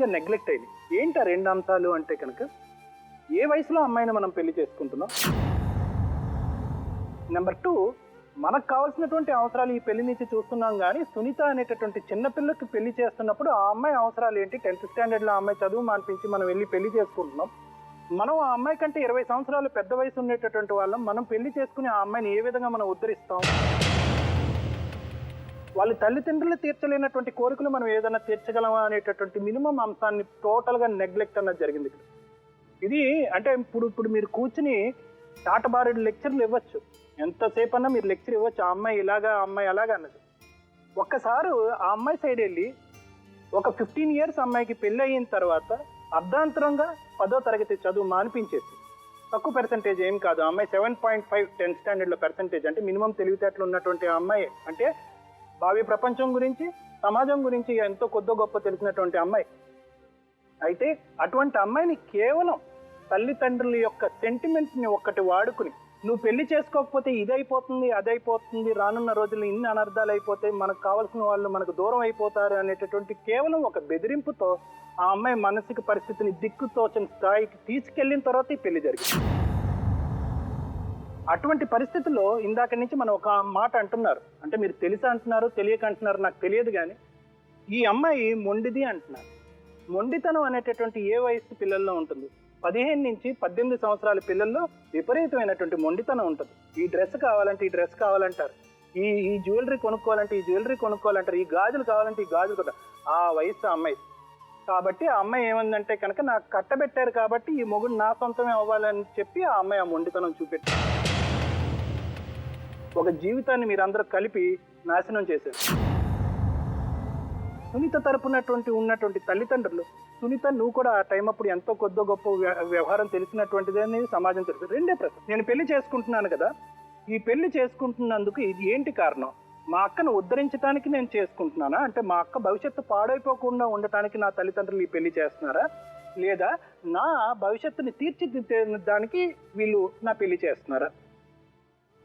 టోటల్గా నెగ్లెక్ట్ అయింది. ఏంటి ఆ 2 అంశాలు అంటే కనుక, ఏ వయసులో అమ్మాయిని మనం పెళ్లి చేసుకుంటున్నాం, నెంబర్ 2 మనకు కావాల్సినటువంటి అవసరాలు ఈ పెళ్లి నుంచి చూస్తున్నాం. కానీ సునీత అనేటటువంటి చిన్నపిల్లకి పెళ్లి చేస్తున్నప్పుడు ఆ అమ్మాయి అవసరాలు ఏంటి, 10th స్టాండర్డ్లో ఆ అమ్మాయి చదువు మానిపించి మనం వెళ్ళి పెళ్లి చేసుకుంటున్నాం. మనం ఆ అమ్మాయి కంటే 20 సంవత్సరాలు పెద్ద వయసు ఉండేటటువంటి వాళ్ళం. మనం పెళ్లి చేసుకుని ఆ అమ్మాయిని ఏ విధంగా మనం ఉద్ధరిస్తాం? వాళ్ళ తల్లిదండ్రులు తీర్చలేనటువంటి కోరికలు మనం ఏదైనా తీర్చగలమా అనేటటువంటి మినిమం అంశాన్ని టోటల్గా నెగ్లెక్ట్ అన్నది జరిగింది. ఇది అంటే ఇప్పుడు మీరు కూర్చుని టాటబారెడ్ లెక్చర్లు ఇవ్వచ్చు, ఎంతసేపు అన్నా మీరు లెక్చర్ ఇవ్వచ్చు, ఆ అమ్మాయి ఇలాగా ఆ అమ్మాయి అలాగా అన్నది. ఒక్కసారి ఆ అమ్మాయి సైడ్ వెళ్ళి ఒక 15 years అమ్మాయికి పెళ్ళి అయిన తర్వాత అర్ధాంతరంగా 10వ తరగతి చదువు మానిపించేసి, తక్కువ పర్సెంటేజ్ ఏం కాదు, ఆ అమ్మాయి 7.5 10th స్టాండర్డ్లో పర్సెంటేజ్ అంటే మినిమం తెలివితేటలు ఉన్నటువంటి ఆ అమ్మాయి, అంటే భావి ప్రపంచం గురించి సమాజం గురించి ఎంతో కొద్ది గొప్ప తెలిసినటువంటి అమ్మాయి. అయితే అటువంటి అమ్మాయిని కేవలం తల్లిదండ్రుల యొక్క సెంటిమెంట్ని ఒక్కటి వాడుకుని, నువ్వు పెళ్లి చేసుకోకపోతే ఇదైపోతుంది అదైపోతుంది, రానున్న రోజుల్లో ఇన్ని అనర్థాలు అయిపోతాయి, మనకు కావాల్సిన వాళ్ళు మనకు దూరం అయిపోతారు అనేటటువంటి కేవలం ఒక బెదిరింపుతో ఆ అమ్మాయి మానసిక పరిస్థితిని దిక్కుతోచని స్థాయికి తీసుకెళ్లిన తర్వాత ఈ పెళ్లి జరిగింది. అటువంటి పరిస్థితుల్లో ఇందాక నుంచి మనం ఒక మాట అంటున్నారు, అంటే మీరు తెలిసి అంటున్నారు తెలియక అంటున్నారు నాకు తెలియదు, కానీ ఈ అమ్మాయి మొండిది అంటున్నారు. మొండితనం అనేటటువంటి ఏ వయసు పిల్లల్లో ఉంటుంది? 15 నుంచి 18 సంవత్సరాల పిల్లల్లో విపరీతమైనటువంటి మొండితనం ఉంటుంది. ఈ డ్రెస్ కావాలంటే ఈ డ్రెస్ కావాలంటారు, ఈ జ్యువెలరీ కొనుక్కోవాలంటే ఈ జ్యువెలరీ కొనుక్కోవాలంటారు, ఈ గాజులు కావాలంటే ఈ గాజులు కూడా. ఆ వయసు అమ్మాయి కాబట్టి ఆ అమ్మాయి ఏమందంటే కనుక నాకు కట్టబెట్టారు కాబట్టి ఈ మొగుడు నా సొంతమే అవ్వాలని చెప్పి ఆ అమ్మాయి ఆ మొండితనం చూపెట్టారు. ఒక జీవితాన్ని మీరందరూ కలిపి నాశనం చేశారు. సునీత తరపునటువంటి ఉన్నటువంటి తల్లిదండ్రులు, సునీత నువ్వు కూడా ఆ టైం అప్పుడు ఎంతో కొద్దో గొప్ప వ్యవహారం తెలిసినటువంటిది అనేది సమాజం తెలుసు. రెండే ప్రశ్న, నేను పెళ్లి చేసుకుంటున్నాను కదా, ఈ పెళ్లి చేసుకుంటున్నందుకు ఇది ఏంటి కారణం? మా అక్కను ఉద్ధరించడానికి నేను చేసుకుంటున్నానా, అంటే మా అక్క భవిష్యత్తు పాడైపోకుండా ఉండటానికి నా తల్లిదండ్రులు ఈ పెళ్లి చేస్తున్నారా, లేదా నా భవిష్యత్తుని తీర్చిదిద్దడానికి వీళ్ళు నా పెళ్లి చేస్తున్నారా?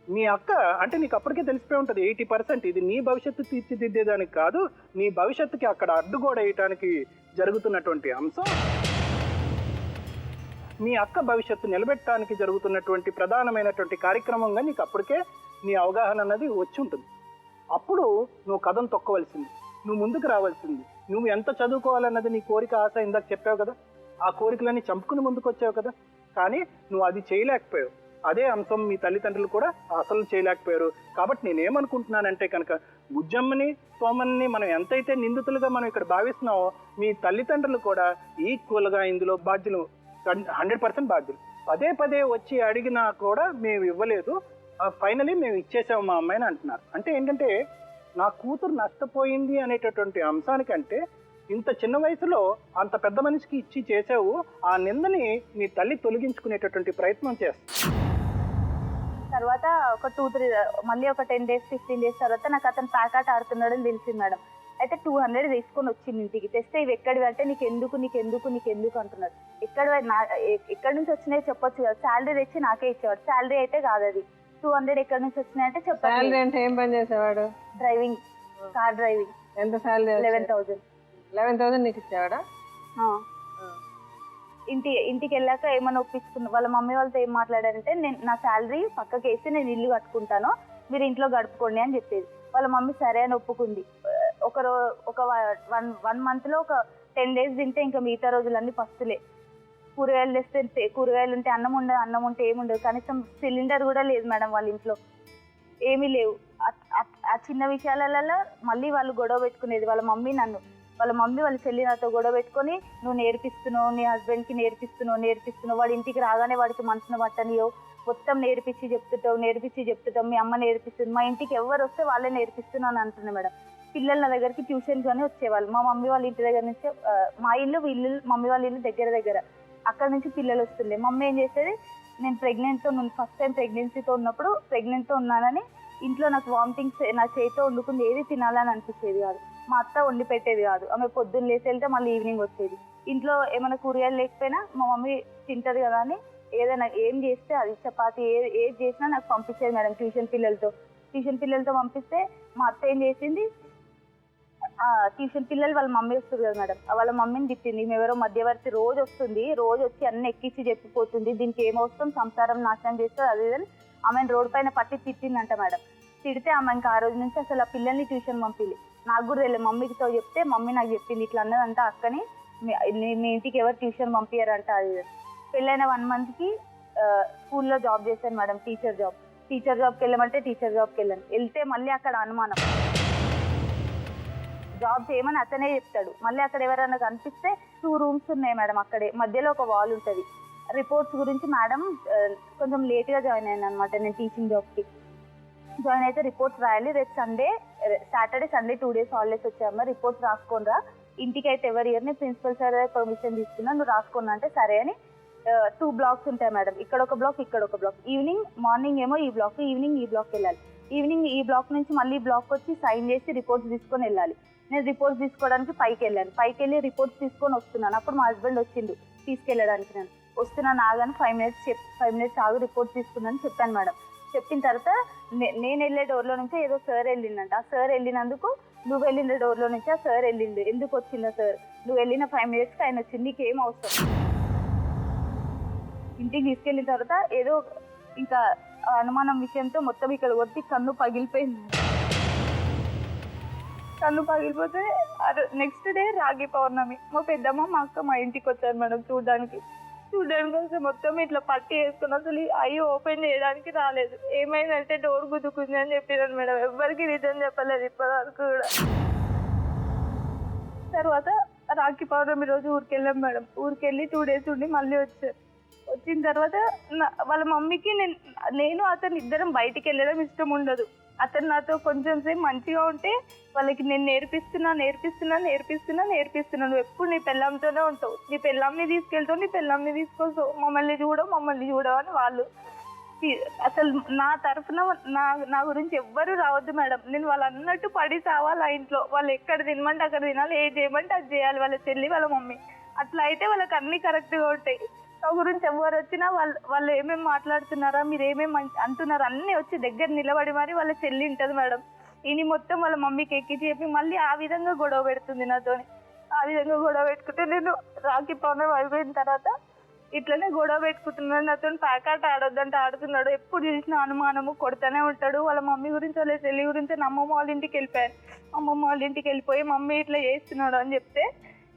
మీ అక్క అంటే నీకు అప్పటికే తెలిసిపోయి ఉంటుంది 80% ఇది నీ భవిష్యత్తు తీర్చిదిద్దేదానికి కాదు, నీ భవిష్యత్తుకి అక్కడ అడ్డుగోడ వేయటానికి జరుగుతున్నటువంటి అంశం, మీ అక్క భవిష్యత్తు నిలబెట్టడానికి జరుగుతున్నటువంటి ప్రధానమైనటువంటి కార్యక్రమంగా నీకు అప్పటికే నీ అవగాహన అన్నది వచ్చి ఉంటుంది. అప్పుడు నువ్వు కథం తొక్కవలసింది, నువ్వు ముందుకు రావాల్సింది, నువ్వు ఎంత చదువుకోవాలన్నది నీ కోరిక ఆశ ఇందాక చెప్పావు కదా, ఆ కోరికలన్నీ చంపుకుని ముందుకు వచ్చావు కదా, కానీ నువ్వు అది చేయలేకపోయావు. అదే అంశం మీ తల్లిదండ్రులు కూడా అసలు చేయలేకపోయారు. కాబట్టి నేనేమనుకుంటున్నానంటే కనుక బుజ్జమ్మని సోమన్ని మనం ఎంతైతే నిందితులుగా మనం ఇక్కడ భావిస్తున్నామో, మీ తల్లిదండ్రులు కూడా ఈక్వల్గా ఇందులో బాధ్యులు, 100% బాధ్యులు. పదే పదే వచ్చి అడిగినా కూడా మేము ఇవ్వలేదు, ఫైనలీ మేము ఇచ్చేసాము మా అమ్మాయిని అంటున్నారు. అంటే ఏంటంటే నా కూతురు నష్టపోయింది అనేటటువంటి అంశానికంటే ఇంత చిన్న వయసులో అంత పెద్ద మనిషికి ఇచ్చి చేసావు, ఆ నిందని మీ తల్లి తొలగించుకునేటటువంటి ప్రయత్నం చేస్తుంది. తర్వాత ఒక 2-3 మళ్ళీ ఒక 10 days 15 days తర్వాత నాకు అతను ప్యాకాట్ ఆడుతున్నాడని తెలిసింది మేడం. అయితే 200 తీసుకొని వచ్చింది ఇంటికి. తెస్తే ఇవి ఎక్కడివి అంటే నీకు ఎందుకు అంటున్నాడు. ఎక్కడి నుంచి వచ్చినాయి చెప్పొచ్చు కదా, శాలరీ తెచ్చి నాకే ఇచ్చేవాడు, శాలరీ అయితే కాదు అది. 200 ఎక్కడి నుంచి వచ్చినాయి అంటే చెప్పాలి. అంటే ఏం పని చేసేవాడు? Driving, car driving. ఎంత శాలరీ? 11,000. 11,000 నీకు ఇచ్చేవాడా? ఇంటికి వెళ్ళాక ఏమన్నా ఒప్పించుకున్నా, వాళ్ళ మమ్మీ వాళ్ళతో ఏం మాట్లాడారంటే, నేను నా శాలరీ పక్కకి వేసి నేను ఇల్లు కట్టుకుంటాను, మీరు ఇంట్లో గడుపుకోండి అని చెప్పేది. వాళ్ళ మమ్మీ సరే అని ఒప్పుకుంది. ఒక 1 monthలో ఒక 10 days తింటే ఇంకా మిగతా రోజులన్నీ పస్తులే. కూరగాయలు తెస్తే కూరగాయలు ఉంటే అన్నం ఉండదు, అన్నం ఉంటే ఏముండదు, కనీసం సిలిండర్ కూడా లేదు మేడం వాళ్ళ ఇంట్లో, ఏమీ లేవు. ఆ చిన్న విషయాలలో మళ్ళీ వాళ్ళు గొడవ పెట్టుకునేది. వాళ్ళ మమ్మీ వాళ్ళ చెల్లి నాతో గొడవ పెట్టుకొని, నువ్వు నేర్పిస్తున్నావు, నీ హస్బెండ్కి నేర్పిస్తున్నావు, వాడి ఇంటికి రాగానే వాడికి మనసును పట్టనియో, మొత్తం నేర్పించి చెప్తుంటావు, మీ అమ్మ నేర్పిస్తుంది, మా ఇంటికి ఎవరు వస్తే వాళ్ళే నేర్పిస్తున్నాను అంటున్నా మేడం. పిల్లల నా దగ్గరికి ట్యూషన్గానే వచ్చేవాళ్ళు. మా మమ్మీ వాళ్ళ ఇంటి దగ్గర నుంచి, మా ఇల్లు మమ్మీ వాళ్ళ ఇల్లు దగ్గర అక్కడ నుంచి పిల్లలు వస్తుండే. మమ్మీ ఏం చేసేది, నేను ప్రెగ్నెంట్తో ఫస్ట్ టైం ప్రెగ్నెన్సీతో ఉన్నప్పుడు ప్రెగ్నెంట్తో ఉన్నానని ఇంట్లో నాకు వామిటింగ్స్, నా చేతితో వండుకుంది ఏది తినాలని అనిపించేది కాదు. మా అత్త వండి పెట్టేది కాదు, ఆమె పొద్దున్న లేసి వెళ్తే మళ్ళీ ఈవినింగ్ వచ్చేది. ఇంట్లో ఏమైనా కూరగాయలు లేకపోయినా మా మమ్మీ తింటది కదా అని ఏదైనా ఏం చేస్తే అది చపాతి ఏది చేసినా నాకు పంపించేది మేడం. ట్యూషన్ పిల్లలతో పంపిస్తే మా అత్త ఏం చేసింది, ట్యూషన్ పిల్లలు వాళ్ళ మమ్మీ వస్తుంది కదా మేడం, వాళ్ళ మమ్మీని తిట్టింది. ఎవరో మధ్యవర్తి రోజు వస్తుంది, రోజు వచ్చి అన్ని ఎక్కించి చెప్పిపోతుంది, దీనికి ఏమవసరం, సంసారం నాశనం చేస్తుంది అది అని ఆమెను రోడ్డు పైన పట్టి తిట్టిందంట మేడం. తిడితే ఆమె ఇంకా ఆ రోజు నుంచి అసలు ఆ పిల్లల్ని ట్యూషన్ పంపిలి. నాకు కూడా తెలియదు, మమ్మీతో చెప్తే మమ్మీ నాకు చెప్పింది ఇట్లా అన్నదంట అక్కని, మీ ఇంటికి ఎవరు ట్యూషన్ పంపించారంట అది. పెళ్ళైన 1 monthకి స్కూల్లో జాబ్ చేశాను మేడం, టీచర్ జాబ్కి వెళ్ళమంటే టీచర్ జాబ్కి వెళ్ళాను. వెళ్తే మళ్ళీ అక్కడ అనుమానం, జాబ్ చేయమని అతనే చెప్తాడు. మళ్ళీ అక్కడ ఎవరైనా కనిపిస్తే 2 rooms ఉన్నాయి మేడం, అక్కడే మధ్యలో ఒక వాల్ ఉంటుంది. రిపోర్ట్స్ గురించి మేడం కొంచెం లేట్గా జాయిన్ అయ్యాను అనమాట. నేను టీచింగ్ జాబ్కి జాయిన్ అయితే రిపోర్ట్స్ రాయాలి, రేపు సాటర్డే సండే 2 days హాలిడేస్ వచ్చాయమ్మా, రిపోర్ట్స్ రాసుకోనరా, ఇంటికి అయితే ఎవరి ఇయర్ నేను ప్రిన్సిపల్ సార్ పర్మిషన్ తీసుకున్నా, నువ్వు రాసుకున్నా అంటే సరే అని. 2 blocks ఉంటాయి మేడం, ఇక్కడ ఒక బ్లాక్ ఇక్కడ ఒక బ్లాక్. మార్నింగ్ ఏమో ఈ బ్లాక్, ఈవినింగ్ ఈ బ్లాక్ వెళ్ళాలి. ఈవినింగ్ ఈ బ్లాక్ నుంచి మళ్ళీ బ్లాక్ వచ్చి సైన్ చేసి రిపోర్ట్స్ తీసుకొని వెళ్ళాలి. నేను రిపోర్ట్స్ తీసుకోవడానికి పైకి వెళ్ళాను, పైకి వెళ్ళి రిపోర్ట్స్ తీసుకొని వస్తున్నాను. అప్పుడు మా హస్బెండ్ వచ్చిండు తీసుకెళ్ళడానికి. నేను వస్తున్నాను ఆగాను, 5 minutes ఆగు రిపోర్ట్స్ తీసుకున్నాను చెప్పాను మేడం. చెప్పిన తర్వాత నేను వెళ్ళే డోర్లో నుంచి ఏదో సార్ వెళ్ళిందంట. ఆ సార్ వెళ్ళినందుకు నువ్వు వెళ్ళిన డోర్లో నుంచి ఆ సార్ వెళ్ళిండు. ఎందుకు వచ్చిందా సార్, నువ్వు వెళ్ళిన 5 minutesకి ఆయన వచ్చింది, నీకేం అవసరం. ఇంటికి తీసుకెళ్ళిన తర్వాత ఏదో ఇంకా అనుమానం విషయంతో మొత్తం ఇక్కడ కొట్టి కన్ను పగిలిపోయింది. కన్ను పగిలిపోతే నెక్స్ట్ డే రాగి పౌర్ణమి, మా పెద్దమ్మ మా అక్క మా ఇంటికి వచ్చారు మేడం చూడడానికి వస్తే మొత్తం ఇట్లా పట్టి వేసుకుని అసలు ఐ ఓపెన్ చేయడానికి రాలేదు. ఏమైందంటే డోర్ గుద్దుకుంది అని చెప్పినాను మేడం, ఎవ్వరికి నిజం చెప్పలేదు ఇప్పటివరకు కూడా. తర్వాత రాఖీ పౌర్ణమి రోజు ఊరికెళ్ళాం మేడం, ఊరికెళ్ళి 2 days ఉండి మళ్ళీ వచ్చిన తర్వాత వాళ్ళ మమ్మీకి నేను అతను ఇద్దరం బయటికి వెళ్ళడం ఇష్టం ఉండదు. అతను నాతో కొంచెం సేపు మంచిగా ఉంటే వాళ్ళకి నేను నేర్పిస్తున్నాను, నువ్వు ఎప్పుడు నీ పెళ్ళాంతోనే ఉంటావు, నీ పెళ్ళాంని తీసుకెళ్తావు, నీ పెళ్ళాంని తీసుకొస్తావు, మమ్మల్ని చూడవు అని వాళ్ళు. అసలు నా తరఫున నా గురించి ఎవ్వరు రావద్దు మేడం, నేను వాళ్ళు అన్నట్టు పడి సావాలి ఆ ఇంట్లో. వాళ్ళు ఎక్కడ తినమంటే అక్కడ తినాలి, ఏది చేయమంటే అది చేయాలి, వాళ్ళ చెల్లి వాళ్ళ మమ్మీ. అట్లా అయితే వాళ్ళకి అన్ని కరెక్ట్గా ఉంటాయి. నా గురించి ఎవరు వచ్చినా వాళ్ళు ఏమేమి మాట్లాడుతున్నారా, మీరు ఏమేమి అంటున్నారు అన్నీ వచ్చి దగ్గర నిలబడి మరి వాళ్ళ చెల్లి ఉంటుంది మేడం. ఈయన మొత్తం వాళ్ళ మమ్మీకి ఎక్కి చెప్పి మళ్ళీ ఆ విధంగా గొడవ పెడుతుంది నాతోని. ఆ విధంగా గొడవ పెట్టుకుంటే నేను రాఖీ పౌర్ణమి అయిపోయిన తర్వాత ఇట్లనే గొడవ పెట్టుకుంటున్నాడు, నాతో ప్యాకాట ఆడొద్దంటే ఆడుతున్నాడు. ఎప్పుడు చూసినా అనుమానము, కొడుతూనే ఉంటాడు. వాళ్ళ మమ్మీ గురించి వాళ్ళ చెల్లి గురించి అమ్మమ్మ వాళ్ళ ఇంటికి వెళ్ళిపోయాను. అమ్మమ్మ వాళ్ళ ఇంటికి వెళ్ళిపోయి మమ్మీ ఇట్లా చేస్తున్నాడు అని చెప్తే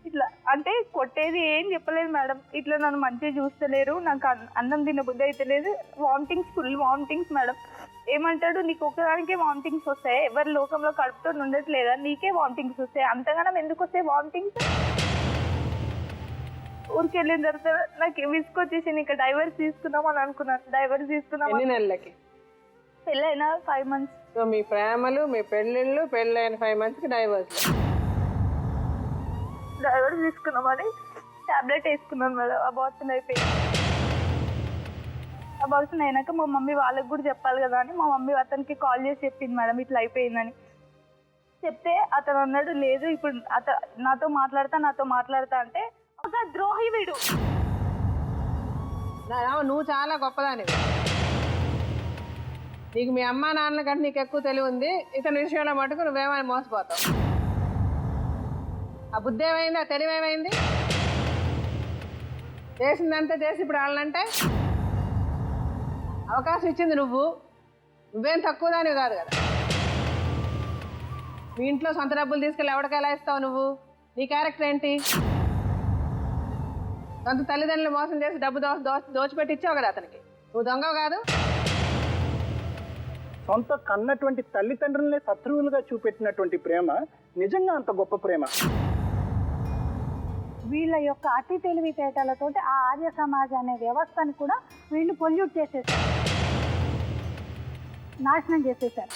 ఇట్లా అంటే కొట్టేది ఏం చెప్పలేదు మేడం. ఇట్లా నన్ను మంచిగా చూస్తలేరు, నాకు అన్నం తినబుద్ధి అయితే లేదు, ఫుల్ వామిటింగ్స్ మేడం. ఏమంటాడు, నీకు ఒకదానికే వామిటింగ్స్ వస్తాయి, ఎవరి లోకంలో కడుపుతో ఉండట్లేదా, నీకే వామిటింగ్స్ వస్తాయి, అంతగానం ఎందుకు వస్తాయి వామిటింగ్స్. ఊరికి వెళ్ళిన తర్వాత నాకు విసుకొచ్చేసి ఇంకా డైవర్స్ తీసుకుందామని అనుకున్నాను. డైవర్స్ తీసుకుందాం. ఎన్ని నెలలకి పెళ్ళైన 5 months. సో మీ ప్రేమలు, మీ పెళ్ళిళ్ళు, పెళ్ళైన 5 monthsకి డైవర్స్ తీసుకున్నామని టాబ్లెట్ వేసుకున్నాను మేడం. అబార్షన్ అయిపోయింది. అబార్షన్ అయినాక మా మమ్మీ వాళ్ళకి కూడా చెప్పాలి కదా అని మా మమ్మీ అతనికి కాల్ చేసి చెప్పింది మేడం ఇట్లా అయిపోయిందని. చెప్తే అతను అన్నాడు, లేదు ఇప్పుడు నాతో మాట్లాడతా అంటే ఒక ద్రోహి వీడు. నువ్వు చాలా గొప్పదానివి, నీకు మీ అమ్మా నాన్నల కంటే నీకు ఎక్కువ తెలివి ఉంది. ఇతని విషయంలో మటుకు నువ్వేమని మోసపోతావు. ఆ బుద్ధి ఏమైంది, ఆ తెలివి ఏమైంది? చేసిందంటే చేసి ఇప్పుడు వాళ్ళంటే అవకాశం ఇచ్చింది నువ్వేం తక్కువ దానివి కాదు కదా. మీ ఇంట్లో సొంత డబ్బులు తీసుకెళ్ళి ఎవరికి ఎలా ఇస్తావు నువ్వు? నీ క్యారెక్టర్ ఏంటి? సొంత తల్లిదండ్రులు మోసం చేసి డబ్బు దోచిపెట్టి ఇచ్చావు కదా అతనికి. నువ్వు దొంగవు కాదు. సొంత కన్నటువంటి తల్లిదండ్రులనే శత్రువులుగా చూపెట్టినటువంటి ప్రేమ నిజంగా అంత గొప్ప ప్రేమ. వీళ్ళ యొక్క అతి తెలివితేటలతోటి ఆ ఆర్య సమాజ్ అనే వ్యవస్థను కూడా వీళ్ళు పొల్యూట్ చేసేసారు, నాశనం చేసేసారు.